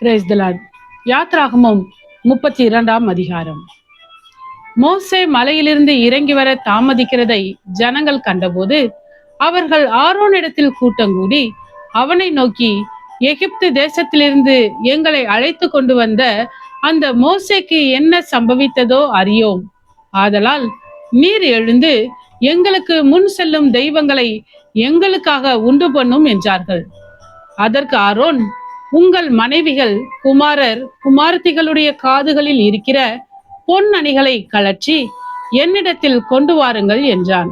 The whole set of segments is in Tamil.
Praise the Lord. யாத்ராகமம் 32ஆம் அதிகாரம். மோசே மலையிலிருந்து இறங்கி வர தாமதிக்கிறதை ஜனங்கள் கண்டபோது அவர்கள் ஆரோனிடத்தில் கூட்டங்கூடி அவனை நோக்கி, எகிப்து தேசத்திலிருந்து எங்களை அழைத்து கொண்டு வந்த அந்த மோசேக்கு என்ன சம்பவித்ததோ அறியோம். ஆதலால் நீர் எழுந்து எங்களுக்கு முன் செல்லும் தெய்வங்களை எங்களுக்காக உண்டு பண்ணும் என்றார்கள். அதற்கு ஆரோன், உங்கள் மனைவிகள், குமாரர், குமாரத்திகளுடைய காதுகளில் இருக்கிற பொன் அணிகளை கழற்றி என்னிடத்தில் கொண்டு வாருங்கள் என்றான்.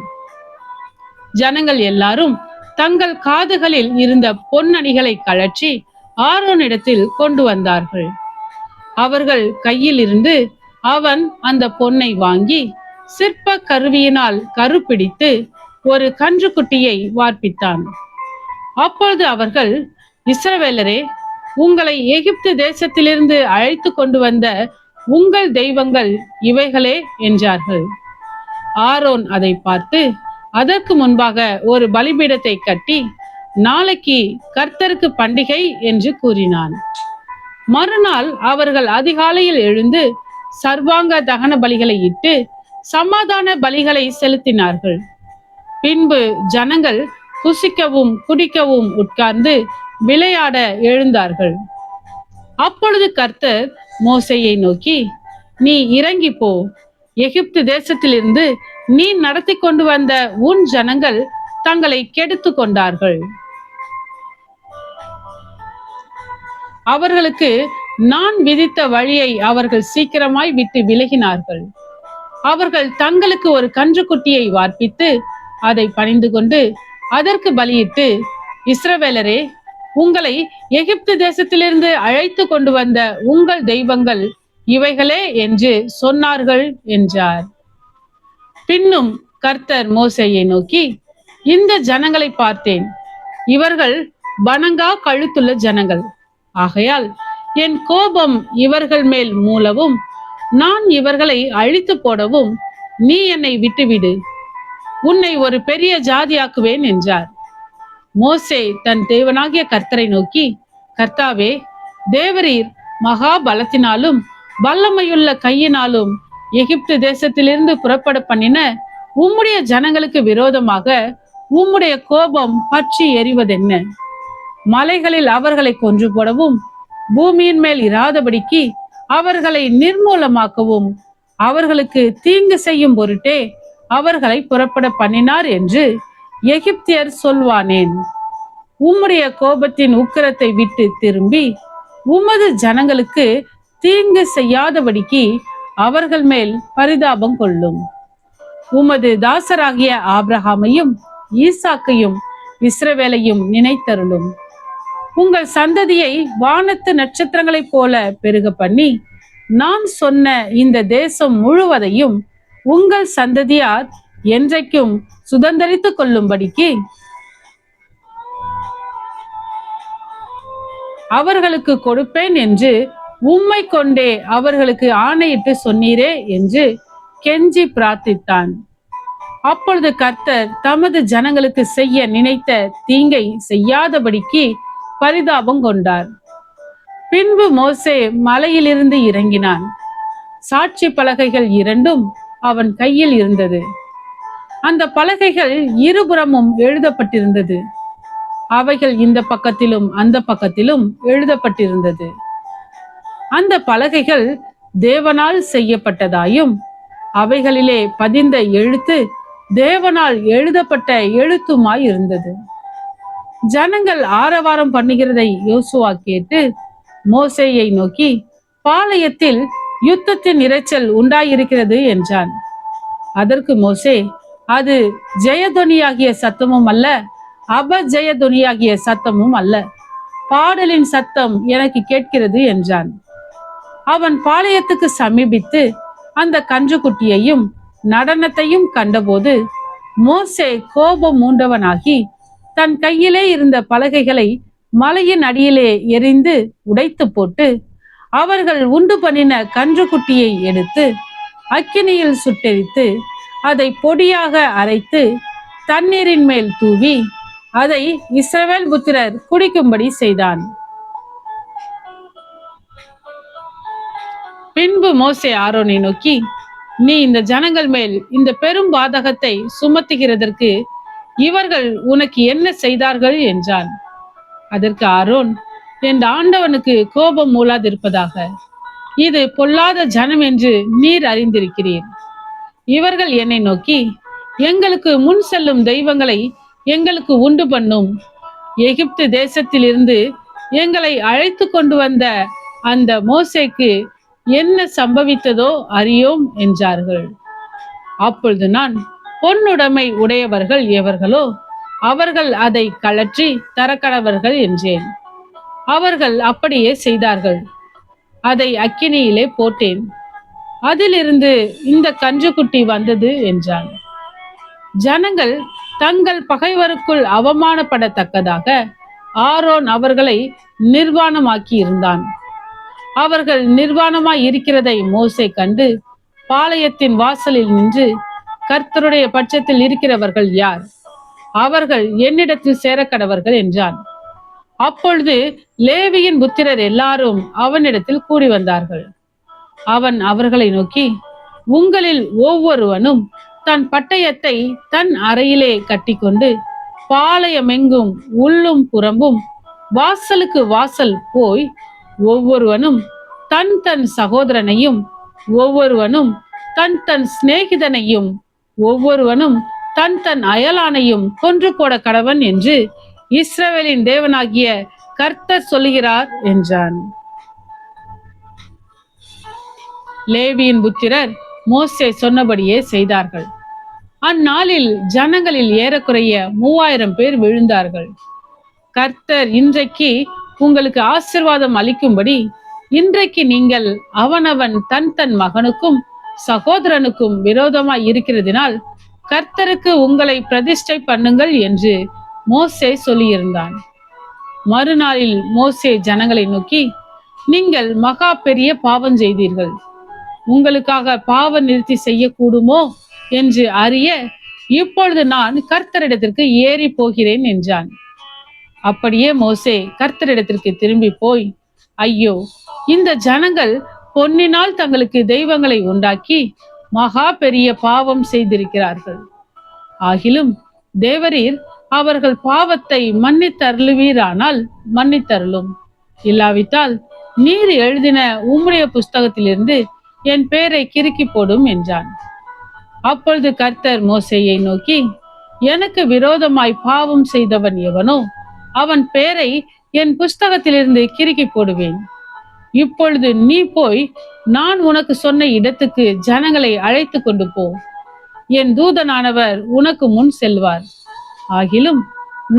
ஜனங்கள் எல்லாரும் தங்கள் காதுகளில் இருந்த பொன் அணிகளை கழற்றி ஆரோனிடத்தில் கொண்டு வந்தார்கள். அவர்கள் கையில் இருந்து அவன் அந்த பொன்னை வாங்கி சிற்ப கருவியினால் கருப்பிடித்து ஒரு கன்றுக்குட்டியை வார்ப்பித்தான். அப்பொழுது அவர்கள், இஸ்ரவேலரே, உங்களை எகிப்து தேசத்திலிருந்து அழைத்து கொண்டு வந்த உங்கள் தெய்வங்கள் இவைகளே என்றார்கள். ஆரோன் அதை பார்த்து அதற்கு முன்பாக ஒரு பலிபீடத்தை கட்டி நாளைக்கு கர்த்தருக்கு பண்டிகை என்று கூறினான். மறுநாள் அவர்கள் அதிகாலையில் எழுந்து சர்வாங்க தகன பலிகளை இட்டு சமாதான பலிகளை செலுத்தினார்கள். பின்பு ஜனங்கள் புசிக்கவும் குடிக்கவும் உட்கார்ந்து விளையாட எழுந்தார்கள். அப்பொழுது கர்த்தர் மோசேயை நோக்கி, நீ இறங்கி போ, எகிப்து தேசத்திலிருந்து நீ நடத்தி கொண்டு வந்த உன் ஜனங்கள் தங்களை கெடுத்து கொண்டார்கள். அவர்களுக்கு நான் விதித்த வழியை அவர்கள் சீக்கிரமாய் விட்டு விலகினார்கள். அவர்கள் தங்களுக்கு ஒரு கன்றுக்குட்டியை வார்ப்பித்து அதை பணிந்து கொண்டு அதற்கு பலியிட்டு, இஸ்ரவேலரே, உங்களை எகிப்து தேசத்திலிருந்து அழைத்து கொண்டு வந்த உங்கள் தெய்வங்கள் இவைகளே என்று சொன்னார்கள் என்றார். பின்னும் கர்த்தர் மோசேயை நோக்கி, இந்த ஜனங்களை பார்த்தேன், இவர்கள் வணங்கா கழுத்துள்ள ஜனங்கள். ஆகையால் என் கோபம் இவர்கள் மேல் மூலவும் நான் இவர்களை அழித்து போடவும் நீ என்னை விட்டுவிடு, உன்னை ஒரு பெரிய ஜாதியாக்குவேன் என்றார். மோசே தன் தேவனாகிய கர்த்தரை நோக்கி, கர்த்தாவே, தேவரீர் மகா பலத்தினாலும் வல்லமையுள்ள கையினாலும் எகிப்து தேசத்திலிருந்து புறப்பட பண்ணின உம்முடைய ஜனங்களுக்கு விரோதமாக உம்முடைய கோபம் பற்றி எறிவதென்ன? மலைகளில் அவர்களை கொன்று போடவும் பூமியின் மேல் இராதபடிக்கு அவர்களை நிர்மூலமாக்கவும் அவர்களுக்கு தீங்கு செய்யும் பொருட்டே அவர்களை புறப்பட பண்ணினார் என்று எகிப்தியர் சொல்வானேன்? உம்முடைய கோபத்தின் உக்கிரத்தை விட்டு திரும்பி உமது ஜனங்களுக்கு தீங்கு செய்யாதபடிக்கு அவர்கள் மேல் பரிதாபம் கொள்ளும். உமது தாசராகிய ஆபிரகாமையும் ஈசாக்கையும் இஸ்ரவேலையும் நினைத்தருளும். உங்கள் சந்ததியை வானத்து நட்சத்திரங்களைப் போல பெருக பண்ணி நான் சொன்ன இந்த தேசம் முழுவதையும் உங்கள் சந்ததியார் என்றைக்கும் சுதந்தரித்துக் கொள்ளும்படிக்கு அவர்களுக்கு கொடுப்பேன் என்று உம்மை கொண்டே அவர்களுக்கு ஆணையிட்டு சொன்னீரே என்று கெஞ்சி பிரார்த்தித்தான். அப்பொழுது கர்த்தர் தமது ஜனங்களுக்கு செய்ய நினைத்த தீங்கை செய்யாதபடிக்கு பரிதாபம் கொண்டார். பின்பு மோசே மலையிலிருந்து இறங்கினான். சாட்சி பலகைகள் 2 அவன் கையில் இருந்தது. அந்த பலகைகள் இருபுறமும் எழுதப்பட்டிருந்தது. அவைகள் இந்த பக்கத்திலும் அந்த பக்கத்திலும் எழுதப்பட்டிருந்தது. அந்த பலகைகள் தேவனால் செய்யப்பட்டதாயும் அவைகளிலே பதிந்த எழுத்து தேவனால் எழுதப்பட்ட எழுத்துமாய் இருந்தது. ஜனங்கள் ஆரவாரம் பண்ணுகிறதை யோசுவா கேட்டு மோசேயை நோக்கி, பாளையத்தில் யுத்தத்தின் இரைச்சல் உண்டாயிருக்கிறது என்றான். அதற்கு மோசே, அது ஜெயதொனியாகிய சத்தமும் அல்ல, அபஜெயதொனியாகிய சத்தமும் அல்ல, பாடலின் சத்தம் எனக்கு கேட்கிறது என்றான். அவன் பாளையத்துக்கு சமீபித்து அந்த கன்றுக்குட்டியையும் நடனத்தையும் கண்டபோது மோசே கோபம் மூண்டவனாகி தன் கையிலே இருந்த பலகைகளை மலையின் அடியிலே எரிந்து உடைத்து போட்டு அவர்கள் உண்டு பண்ணின கன்றுக்குட்டியை எடுத்து அக்கினியில் சுட்டெரித்து அதை பொடியாக அரைத்து தண்ணீரின் மேல் தூவி அதை இஸ்ரவேல் புத்திரர் குடிக்கும்படி செய்தான். பின்பு மோசே ஆரோனை நோக்கி, நீ இந்த ஜனங்கள் மேல் இந்த பெரும் பாதகத்தை சுமத்துகிறதற்கு இவர்கள் உனக்கு என்ன செய்தார்கள் என்றான். அதற்கு ஆரோன், என் ஆண்டவனுக்கு கோபம் மூளாதிருப்பதாக. இது பொல்லாத ஜனம் என்று நீர் அறிந்திருக்கிறீர். இவர்கள் என்னை நோக்கி, எங்களுக்கு முன் செல்லும் தெய்வங்களை எங்களுக்கு உண்டு பண்ணும். எகிப்து தேசத்தில் இருந்து எங்களை அழைத்து கொண்டு வந்த அந்த மோசேக்கு என்ன சம்பவித்ததோ அறியோம் என்றார்கள். அப்பொழுது நான், பொன்னுடைமை உடையவர்கள் எவர்களோ அவர்கள் அதை கழற்றி தரக்கடவர்கள் என்றேன். அவர்கள் அப்படியே செய்தார்கள். அதை அக்கினியிலே போட்டேன். அதிலிருந்து இந்த கன்றுக்குட்டி வந்தது என்றான். ஜனங்கள் தங்கள் பகைவருக்குள் அவமானப்படத்தக்கதாக ஆரோன் அவர்களை நிர்வாணமாக்கி இருந்தான். அவர்கள் நிர்வாணமாய் இருக்கிறதை மோசே கண்டு பாளையத்தின் வாசலில் நின்று, கர்த்தருடைய பட்சத்தில் இருக்கிறவர்கள் யார்? அவர்கள் என்னிடத்தில் சேரக்கடவர்கள் என்றான். அப்பொழுது லேவியின் புத்திரர் எல்லாரும் அவனிடத்தில் கூடி வந்தார்கள். அவன் அவர்களை நோக்கி, உங்களில் ஒவ்வொருவனும் தன் பட்டயத்தை தன் அறையிலே கட்டிக்கொண்டு பாளையமெங்கும் உள்ளும் புறம்பும் வாசலுக்கு வாசல் போய் ஒவ்வொருவனும் தன் தன் சகோதரனையும் ஒவ்வொருவனும் தன் தன் சிநேகிதனையும் ஒவ்வொருவனும் தன் தன் அயலானையும் கொன்று போட கடவன் என்று இஸ்ரவேலின் தேவனாகிய கர்த்தர் சொல்லுகிறார் என்றான். லேவியின் புத்திரர் மோசே சொன்னபடியே செய்தார்கள். அந்நாளில் ஜனங்களில் ஏறக்குறைய 3000 பேர் விழுந்தார்கள். கர்த்தர் இன்றைக்கு உங்களுக்கு ஆசீர்வாதம் அளிக்கும்படி இன்றைக்கு நீங்கள் அவனவன் தன் தன் மகனுக்கும் சகோதரனுக்கும் விரோதமாய் இருக்கிறதினால் கர்த்தருக்கு உங்களை பிரதிஷ்டை பண்ணுங்கள் என்று மோசே சொல்லியிருந்தான். மறுநாளில் மோசே ஜனங்களை நோக்கி, நீங்கள் மகா பெரிய பாவம் செய்தீர்கள். உங்களுக்காக பாவ நிறுத்தி செய்யக்கூடுமோ என்று அறிய இப்பொழுது நான் கர்த்தரிடத்திற்கு ஏறி போகிறேன் என்றான். அப்படியே மோசே கர்த்தரிடத்திற்கு திரும்பி போய், ஐயோ, இந்த ஜனங்கள் பொன்னினால் தங்களுக்கு தெய்வங்களை உண்டாக்கி மகா பெரிய பாவம் செய்திருக்கிறார்கள். ஆகிலும் தேவரீர் அவர்கள் பாவத்தை மன்னித்தருளுவீரானால் மன்னித்தருளும், இல்லாவிட்டால் நீர் எழுதின உம்முடைய புஸ்தகத்திலிருந்து என் பெயரை கிறுக்கி போடும் என்றான். அப்பொழுது கர்த்தர் மோசேயை நோக்கி, எனக்கு விரோதமாய் பாவம் செய்தவன் எவனோ அவன் பெயரை என் புஸ்தகத்திலிருந்து கிறுக்கி போடுவேன். இப்பொழுது நீ போய் நான் உனக்கு சொன்ன இடத்துக்கு ஜனங்களை அழைத்து கொண்டு போ. என் தூதனானவர் உனக்கு முன் செல்வார். ஆகிலும்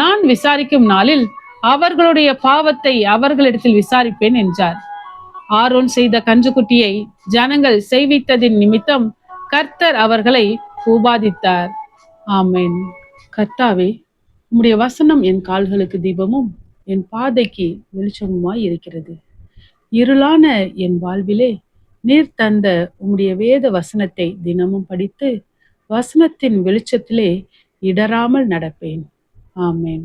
நான் விசாரிக்கும் நாளில் அவர்களுடைய பாவத்தை அவர்களிடத்தில் விசாரிப்பேன் என்றார். ஆரோன் செய்த கன்றுக்குட்டியை ஜனங்கள் செய்வித்ததின் நிமித்தம் கர்த்தர் அவர்களை உபாதித்தார். ஆமென். கர்த்தாவே, உம்முடைய வசனம் என் கால்களுக்கு தீபமும் என் பாதைக்கு வெளிச்சமுமாய் இருக்கிறது. இருளான என் வாழ்விலே நீர் தந்த உம்முடைய வேத வசனத்தை தினமும் படித்து வசனத்தின் வெளிச்சத்திலே இடராமல் நடப்பேன். ஆமென்.